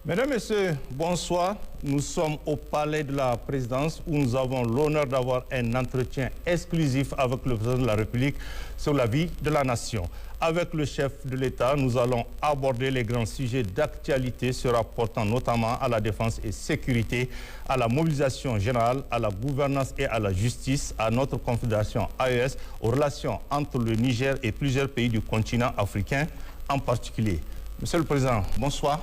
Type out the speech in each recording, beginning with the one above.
Mesdames, Messieurs, bonsoir. Nous sommes au Palais de la Présidence où nous avons l'honneur d'avoir un entretien exclusif avec le président de la République sur la vie de la nation. Avec le chef de l'État, nous allons aborder les grands sujets d'actualité se rapportant notamment à la défense et sécurité, à la mobilisation générale, à la gouvernance et à la justice, à notre confédération AES, aux relations entre le Niger et plusieurs pays du continent africain en particulier. Monsieur le Président, bonsoir.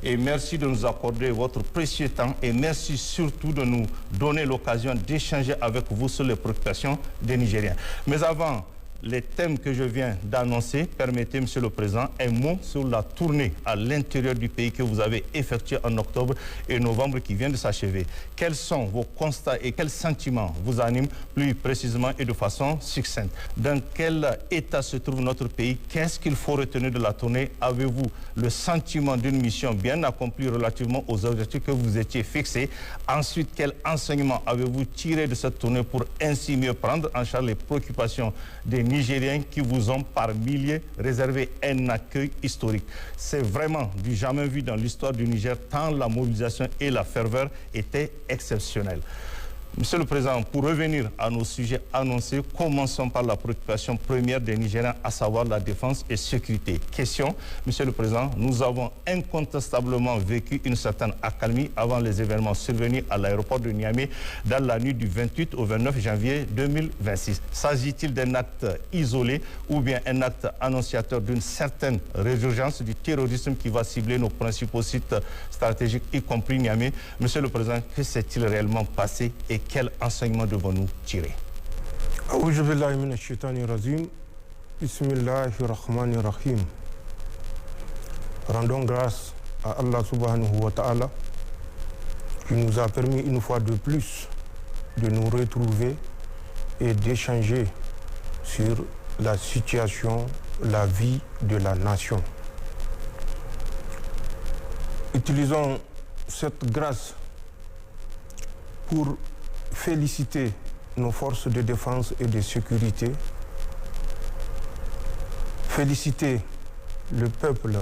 Et merci de nous accorder votre précieux temps et merci surtout de nous donner l'occasion d'échanger avec vous sur les préoccupations des Nigériens. Mais avant les thèmes que je viens d'annoncer, permettez, Monsieur le Président, un mot sur la tournée à l'intérieur du pays que vous avez effectuée en octobre et novembre qui vient de s'achever. Quels sont vos constats et quels sentiments vous animent plus précisément et de façon succincte? Dans quel état se trouve notre pays? Qu'est-ce qu'il faut retenir de la tournée? Avez-vous le sentiment d'une mission bien accomplie relativement aux objectifs que vous étiez fixés? Ensuite, quel enseignement avez-vous tiré de cette tournée pour ainsi mieux prendre en charge les préoccupations des Nigériens qui vous ont par milliers réservé un accueil historique? C'est vraiment du jamais vu dans l'histoire du Niger, tant la mobilisation et la ferveur étaient exceptionnelles. Monsieur le Président, pour revenir à nos sujets annoncés, commençons par la préoccupation première des Nigériens, à savoir la défense et sécurité. Question, Monsieur le Président, nous avons incontestablement vécu une certaine accalmie avant les événements survenus à l'aéroport de Niamey dans la nuit du 28 au 29 janvier 2026. S'agit-il d'un acte isolé ou bien un acte annonciateur d'une certaine résurgence du terrorisme qui va cibler nos principaux sites stratégiques, y compris Niamey? Monsieur le Président, que s'est-il réellement passé et quel enseignement devons-nous tirer? Bismillahirrahmanirrahim. Rendons grâce à Allah subhanahu wa ta'ala qui nous a permis une fois de plus de nous retrouver et d'échanger sur la situation, la vie de la nation. Utilisons cette grâce pour féliciter nos forces de défense et de sécurité, féliciter le peuple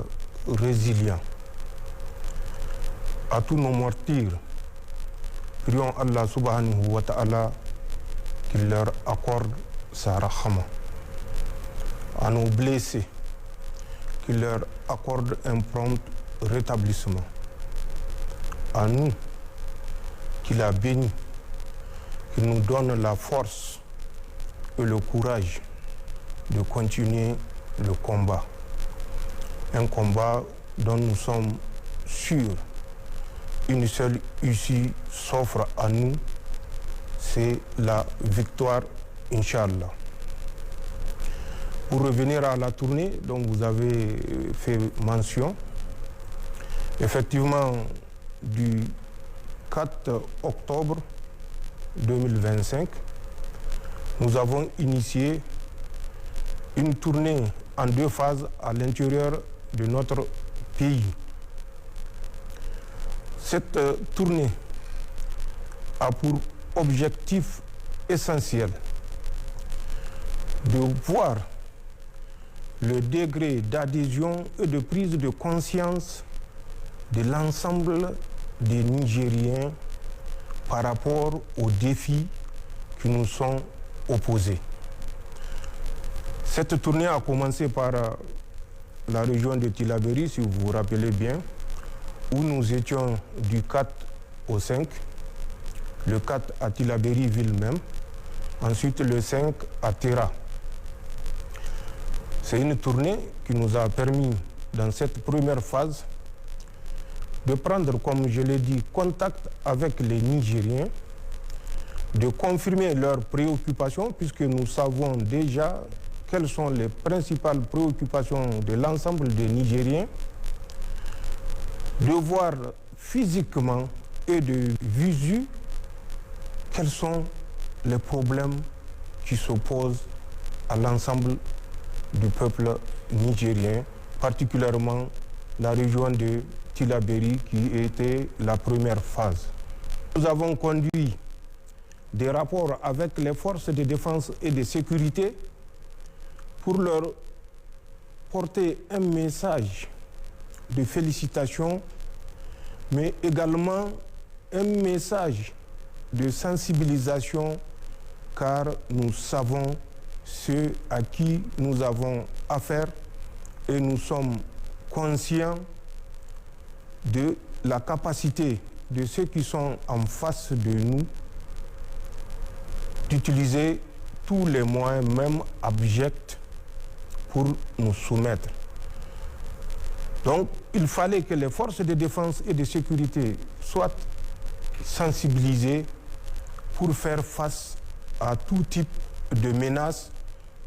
résilient. À tous nos martyrs, prions Allah subhanahu wa ta'ala qu'il leur accorde sa rahma. À nos blessés, qu'il leur accorde un prompt rétablissement. À nous, qu'il a béni, qu'il nous donne la force et le courage de continuer le combat. Un combat dont nous sommes sûrs, une seule issue s'offre à nous, c'est la victoire, Inch'Allah. Pour revenir à la tournée dont vous avez fait mention, effectivement, du 4 octobre 2025, nous avons initié une tournée en deux phases à l'intérieur de notre pays. Cette tournée a pour objectif essentiel de voir le degré d'adhésion et de prise de conscience de l'ensemble des Nigériens par rapport aux défis qui nous sont opposés. Cette tournée a commencé par la région de Tillabéri, si vous vous rappelez bien, où nous étions du 4 au 5, le 4 à Tillabéri ville même, ensuite le 5 à Terra. C'est une tournée qui nous a permis, dans cette première phase, de prendre, comme je l'ai dit, contact avec les Nigériens, de confirmer leurs préoccupations, puisque nous savons déjà quelles sont les principales préoccupations de l'ensemble des Nigériens, de voir physiquement et de visu quels sont les problèmes qui s'opposent à l'ensemble du peuple nigérien, particulièrement la région de Tillabéri qui était la première phase. Nous avons conduit des rapports avec les forces de défense et de sécurité pour leur porter un message de félicitations mais également un message de sensibilisation, car nous savons ceux à qui nous avons affaire et nous sommes conscients de la capacité de ceux qui sont en face de nous d'utiliser tous les moyens, même abjects, pour nous soumettre. Donc, il fallait que les forces de défense et de sécurité soient sensibilisées pour faire face à tout type de menaces,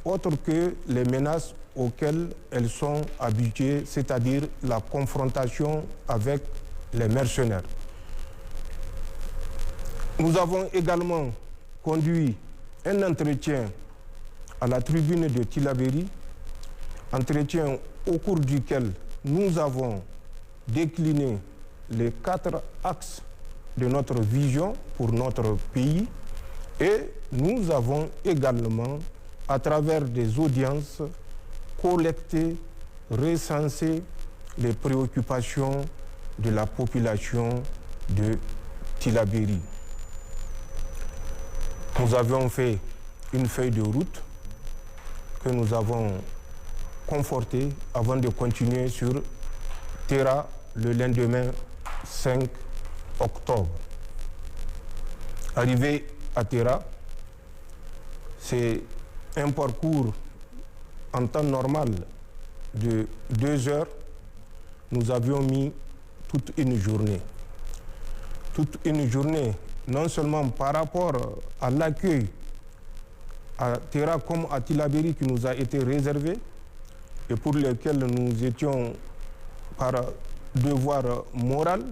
autres que les menaces auxquelles elles sont habituées, c'est-à-dire la confrontation avec les mercenaires. Nous avons également conduit un entretien à la tribune de Tillabéri, entretien au cours duquel nous avons décliné les 4 axes de notre vision pour notre pays et nous avons également, à travers des audiences, collecté, recensé les préoccupations de la population de Tillabéri. Nous avions fait une feuille de route que nous avons confortée avant de continuer sur Terra le lendemain 5 octobre. Arrivé à Terra, c'est un parcours en temps normal de 2 heures. Nous avions mis toute une journée. Toute une journée, non seulement par rapport à l'accueil à Terra comme à Tillabéri qui nous a été réservé et pour lequel nous étions par devoir moral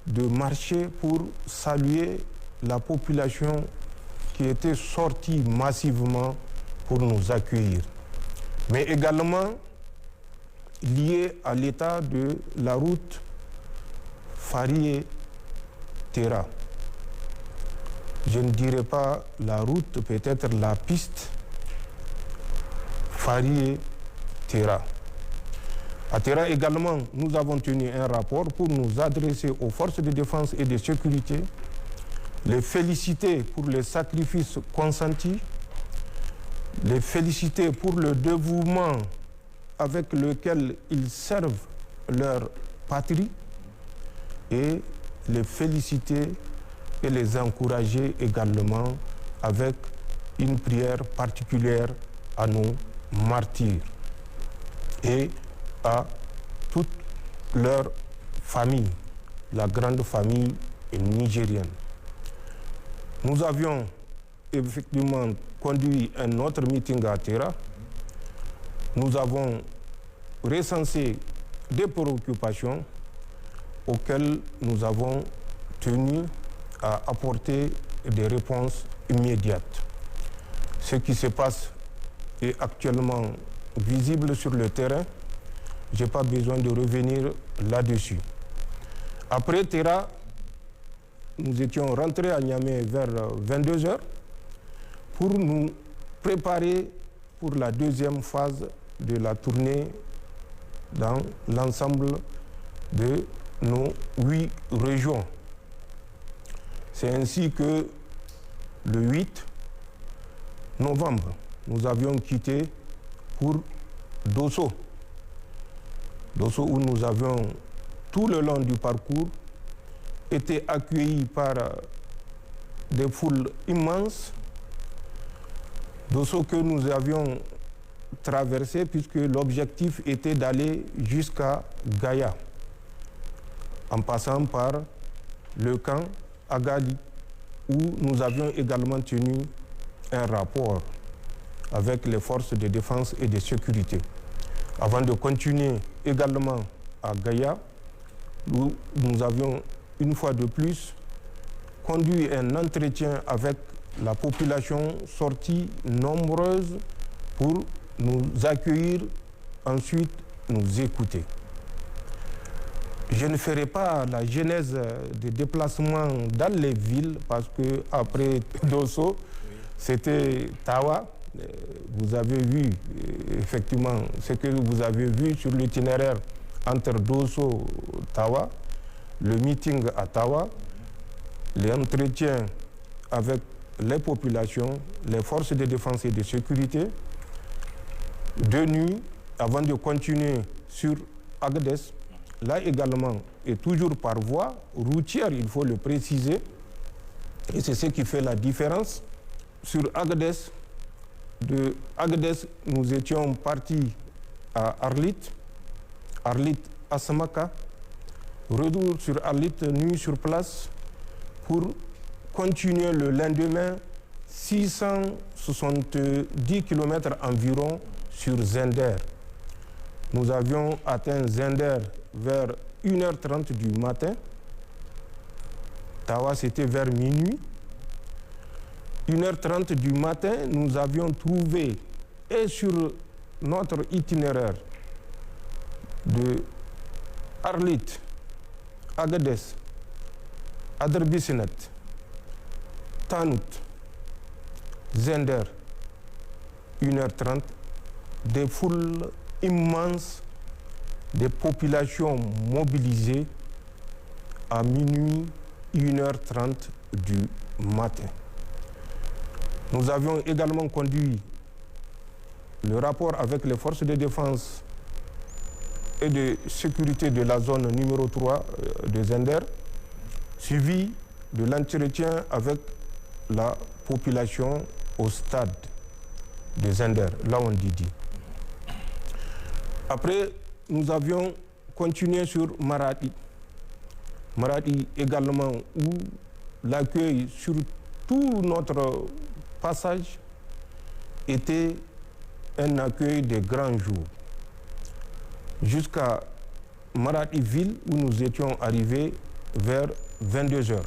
de marcher pour saluer la population qui était sortie massivement pour nous accueillir. Mais également lié à l'état de la route Farié-Terra. Je ne dirais pas la route, peut-être la piste Farié-Terra. À Terra également, nous avons tenu un rapport pour nous adresser aux forces de défense et de sécurité, les féliciter pour les sacrifices consentis, les féliciter pour le dévouement avec lequel ils servent leur patrie et les féliciter et les encourager également avec une prière particulière à nos martyrs et à toute leur famille, la grande famille nigérienne. Nous avions effectivement conduit un autre meeting à Terra. Nous avons recensé des préoccupations auxquelles nous avons tenu à apporter des réponses immédiates. Ce qui se passe est actuellement visible sur le terrain. Je n'ai pas besoin de revenir là-dessus. Après Terra, nous étions rentrés à Niamey vers 22 heures pour nous préparer pour la deuxième phase de la tournée dans l'ensemble de nos 8 régions. C'est ainsi que le 8 novembre, nous avions quitté pour Dosso. Dosso où nous avions tout le long du parcours été accueillis par des foules immenses. Dosso que nous avions traversé puisque l'objectif était d'aller jusqu'à Gaïa en passant par le camp Agali où nous avions également tenu un rapport avec les forces de défense et de sécurité. Avant de continuer également à Gaïa, où nous avions une fois de plus conduit un entretien avec la population sortie nombreuse pour nous accueillir, ensuite nous écouter. Je ne ferai pas la genèse des déplacements dans les villes parce que après Dosso, c'était Tawa. Vous avez vu effectivement ce que vous avez vu sur l'itinéraire entre Dosso et Tawa. le meeting à Tawa, les entretiens avec les populations, les forces de défense et de sécurité, de nuit, avant de continuer sur Agadez, là également, et toujours par voie routière, il faut le préciser, et c'est ce qui fait la différence. Sur Agadez, de Agadez, nous étions partis à Arlit, Assamaka, retour sur Arlit, nuit sur place, pour continuer le lendemain 670 km environ sur Zender. Nous avions atteint Zender vers 1h30 du matin. Tawa, c'était vers minuit. 1h30 du matin, nous avions trouvé, et sur notre itinéraire de Arlit, Agadez, Aderbissinet, Tanout, Zender, 1h30, des foules immenses, des populations mobilisées à minuit, 1h30 du matin. Nous avions également conduit le rapport avec les forces de défense et de sécurité de la zone numéro 3 de Zender, suivi de l'entretien avec la population au stade de Zender, là on dit. Après, nous avions continué sur Maradi. Maradi également, où l'accueil sur tout notre passage était un accueil de grands jours. Jusqu'à Maradi-Ville, où nous étions arrivés vers 22h.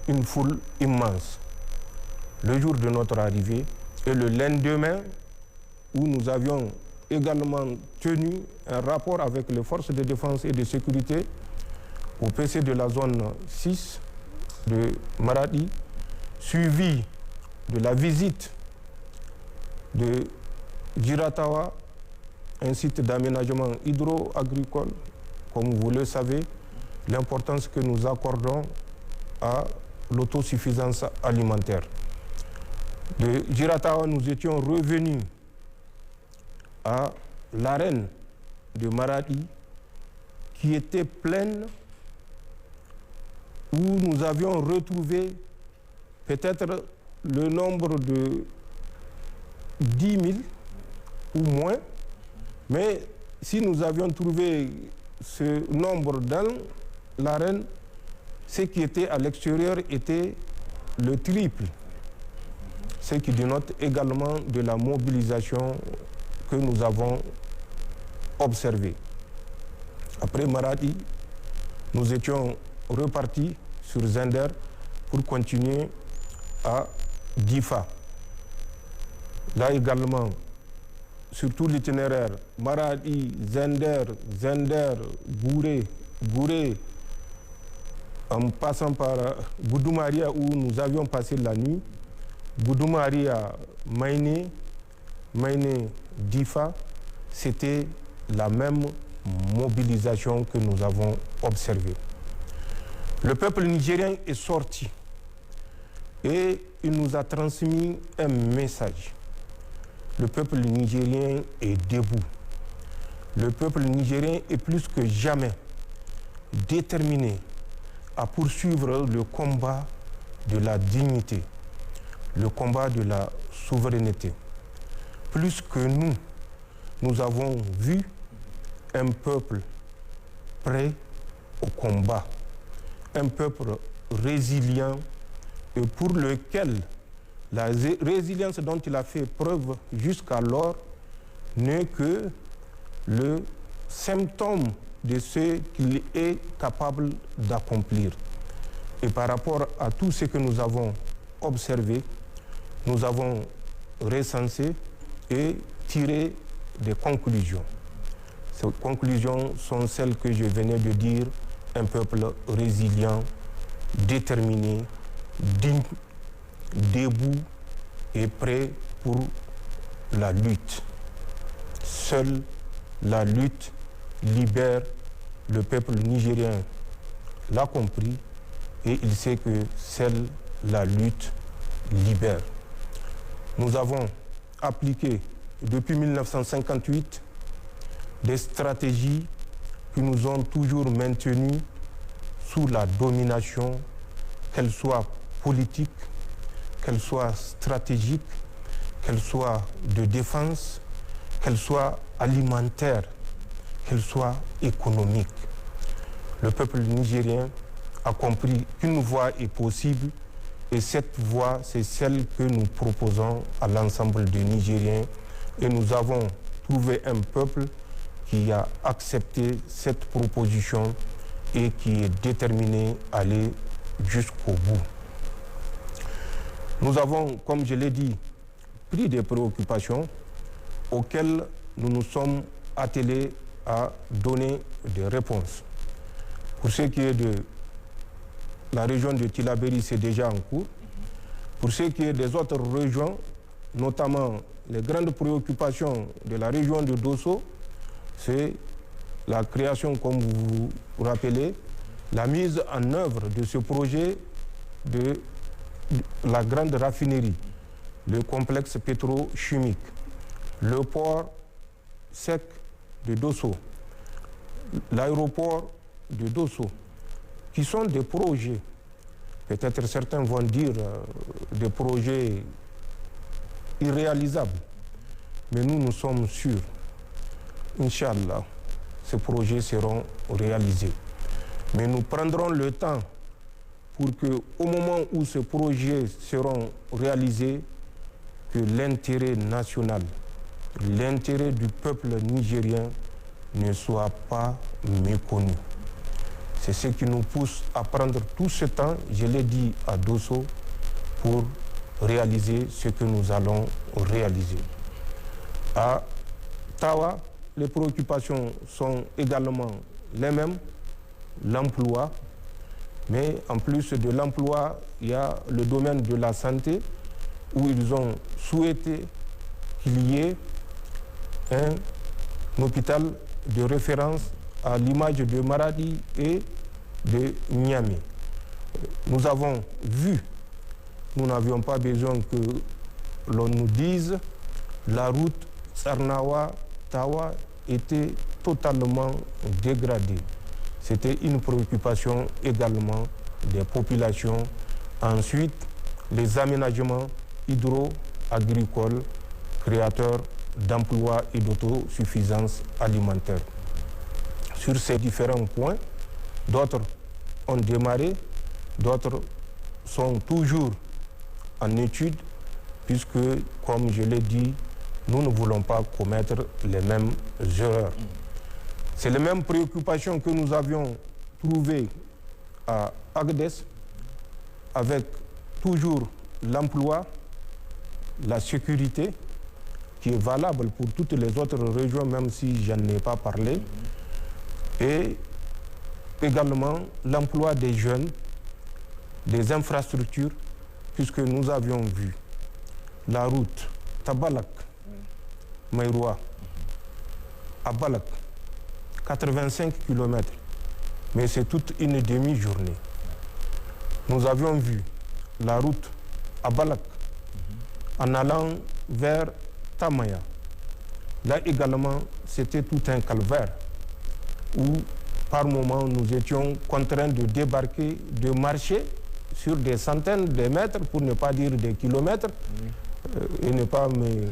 Une foule immense. Le jour de notre arrivée et le lendemain, où nous avions également tenu un rapport avec les forces de défense et de sécurité au PC de la zone 6 de Maradi, suivi de la visite de Giratawa, un site d'aménagement hydro-agricole. Comme vous le savez, l'importance que nous accordons à l'autosuffisance alimentaire. De Giratawa, nous étions revenus à l'arène de Maradi, qui était pleine, où nous avions retrouvé peut-être le nombre de 10 000 ou moins, mais si nous avions trouvé ce nombre dans l'arène, ce qui était à l'extérieur était le triple, ce qui dénote également de la mobilisation que nous avons observée. Après Maradi, nous étions repartis sur Zender pour continuer à Difa. Là également, sur tout l'itinéraire, Maradi, Zender, Gouré, en passant par Goudoumaria où nous avions passé la nuit, Goudoumaria, Maïné, Difa, c'était la même mobilisation que nous avons observée. Le peuple nigérien est sorti et il nous a transmis un message. Le peuple nigérien est debout. Le peuple nigérien est plus que jamais déterminé à poursuivre le combat de la dignité, le combat de la souveraineté. Plus que nous avons vu un peuple prêt au combat, un peuple résilient et pour lequel la résilience dont il a fait preuve jusqu'alors n'est que le symptôme de ce qu'il est capable d'accomplir. Et par rapport à tout ce que nous avons observé, nous avons recensé et tiré des conclusions. Ces conclusions sont celles que je venais de dire, un peuple résilient, déterminé, digne, debout et prêt pour la lutte. Seule la lutte libère le peuple nigérien l'a compris et il sait que seule la lutte libère. Nous avons appliqué depuis 1958 des stratégies qui nous ont toujours maintenus sous la domination, qu'elle soit politique, qu'elle soit stratégique, qu'elle soit de défense, qu'elle soit alimentaire, qu'elle soit économique. Le peuple nigérien a compris qu'une voie est possible et cette voie, c'est celle que nous proposons à l'ensemble des Nigériens. Et nous avons trouvé un peuple qui a accepté cette proposition et qui est déterminé à aller jusqu'au bout. Nous avons, comme je l'ai dit, pris des préoccupations auxquelles nous nous sommes attelés à donner des réponses. Pour ce qui est de la région de Tillabéri, c'est déjà en cours. Pour ce qui est des autres régions, notamment les grandes préoccupations de la région de Dosso, c'est la création, comme vous vous rappelez, la mise en œuvre de ce projet de la grande raffinerie, le complexe pétrochimique, le port sec de Dosso, l'aéroport de Dosso, qui sont des projets, peut-être certains vont dire des projets irréalisables, mais nous sommes sûrs, Inch'Allah, ces projets seront réalisés. Mais nous prendrons le temps pour qu'au moment où ces projets seront réalisés, que l'intérêt national, l'intérêt du peuple nigérien ne soit pas méconnu. C'est ce qui nous pousse à prendre tout ce temps, je l'ai dit à Dosso, pour réaliser ce que nous allons réaliser. À Tawa, les préoccupations sont également les mêmes, l'emploi, mais en plus de l'emploi, il y a le domaine de la santé, où ils ont souhaité qu'il y ait un hôpital de référence à l'image de Maradi et de Niamey. Nous avons vu, nous n'avions pas besoin que l'on nous dise, la route Tsarnawa-Tawa était totalement dégradée. C'était une préoccupation également des populations. Ensuite, les aménagements hydro-agricoles, créateurs d'emplois et d'autosuffisance alimentaire. Sur ces différents points, d'autres ont démarré, d'autres sont toujours en étude, puisque, comme je l'ai dit, nous ne voulons pas commettre les mêmes erreurs. C'est les mêmes préoccupations que nous avions trouvées à Agadez, avec toujours l'emploi, la sécurité, qui est valable pour toutes les autres régions, même si je n'en ai pas parlé, et également l'emploi des jeunes, des infrastructures, puisque nous avions vu la route Tabalak, Maïroua, à Balak, 85 km, mais c'est toute une demi-journée. Nous avions vu la route à Balak, en allant vers Tamaya. Là également, c'était tout un calvaire, où par moment nous étions contraints de débarquer, de marcher sur des centaines de mètres, pour ne pas dire des kilomètres, et ne pas me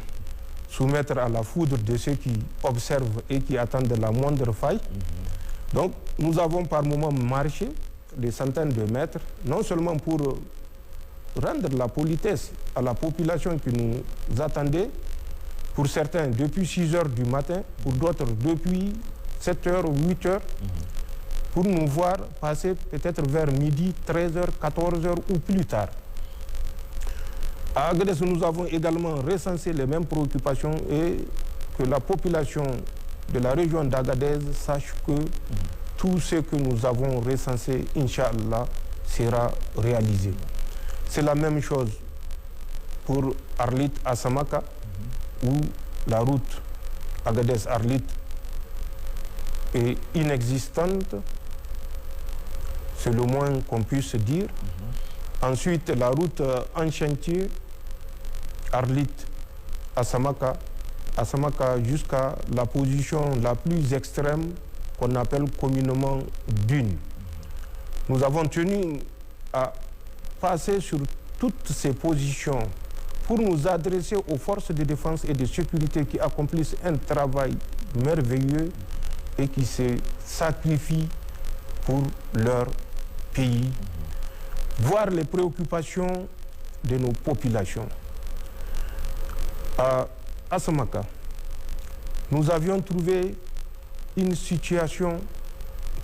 soumettre à la foudre de ceux qui observent et qui attendent la moindre faille. Donc nous avons par moment marché des centaines de mètres, non seulement pour rendre la politesse à la population qui nous attendait, pour certains depuis 6 heures du matin, pour d'autres depuis 7 heures ou 8 heures, pour nous voir passer peut-être vers midi, 13 heures, 14 heures ou plus tard. À Agadez, nous avons également recensé les mêmes préoccupations et que la population de la région d'Agadez sache que tout ce que nous avons recensé, Inch'Allah, sera réalisé. C'est la même chose pour Arlit à Samaka, où la route Agadez-Arlit est inexistante. C'est le moins qu'on puisse dire. Ensuite, la route en chantier, Arlit, Asamaka, jusqu'à la position la plus extrême qu'on appelle communément Dune. Nous avons tenu à passer sur toutes ces positions pour nous adresser aux forces de défense et de sécurité qui accomplissent un travail merveilleux et qui se sacrifient pour leur pays, voir les préoccupations de nos populations. À Asamaka, nous avions trouvé une situation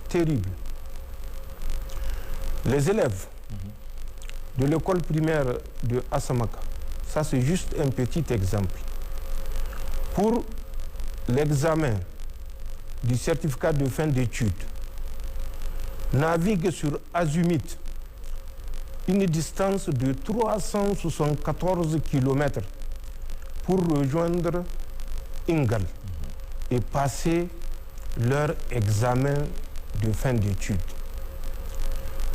terrible. Les élèves de l'école primaire de Asamaka, ça c'est juste un petit exemple. Pour l'examen du certificat de fin d'études, naviguent sur Azumit une distance de 374 km pour rejoindre Ingal et passer leur examen de fin d'études.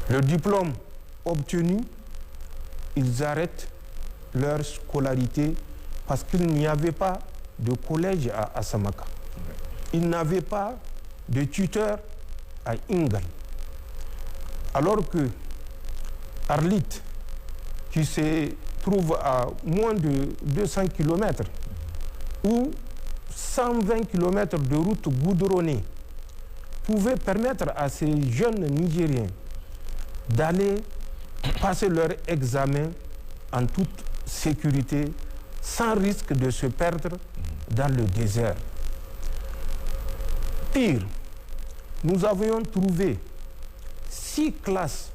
Le diplôme obtenu, ils arrêtent leur scolarité parce qu'il n'y avait pas de collège à Asamaka. Ils n'avaient pas de tuteur à Ingal. Alors que Arlit, qui se trouve à moins de 200 km, ou 120 km de route goudronnée, pouvait permettre à ces jeunes Nigériens d'aller passer leur examen en toute sécurité, sans risque de se perdre dans le désert. Pire, nous avions trouvé 6 classes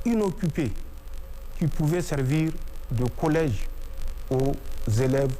inoccupées qui pouvaient servir de collège aux élèves